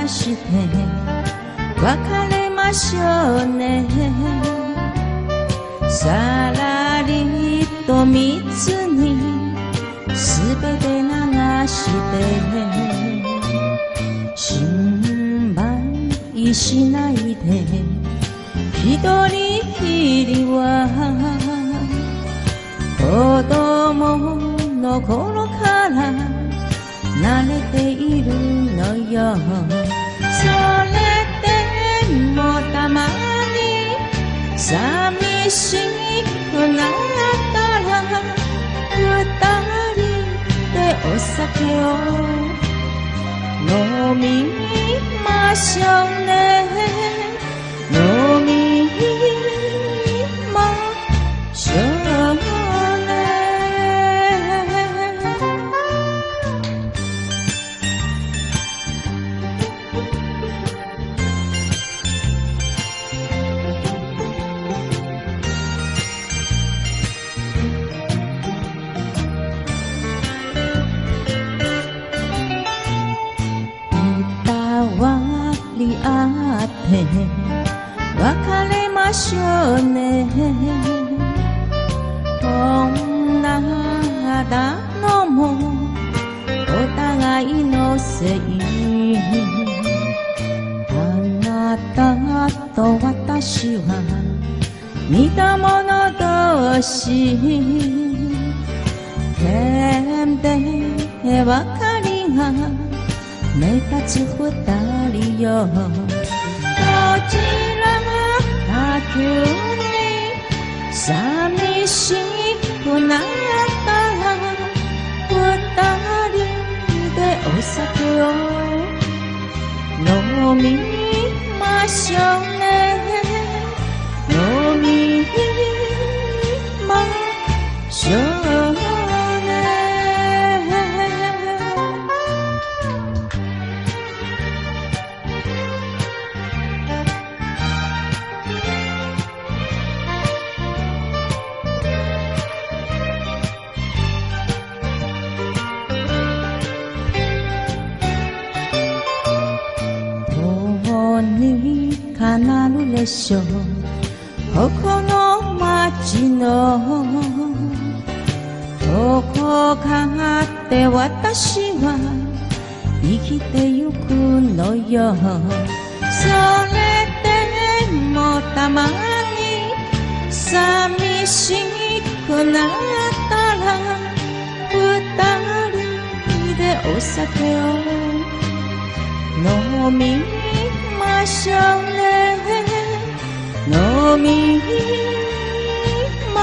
して別れましょうね。さらりと水にすべて流して心配しないで一人きりは子供の頃から慣れているのよ。それでもたまに寂しくなったら二人でお酒を飲みましょうね。飲みましょうね。あって別れましょうね。こんなだのもお互いのせい。あなたと私は似た者同士。点でばかりが目立つ二人よ。どちらか急に寂しくなったら二人でお酒を飲みましょうね。飲みましょうね。かなるでしょうここの街のどこかで私は生きてゆくのよ。それでもたまに寂しくなったら二人でお酒を飲みましょうね。飲みま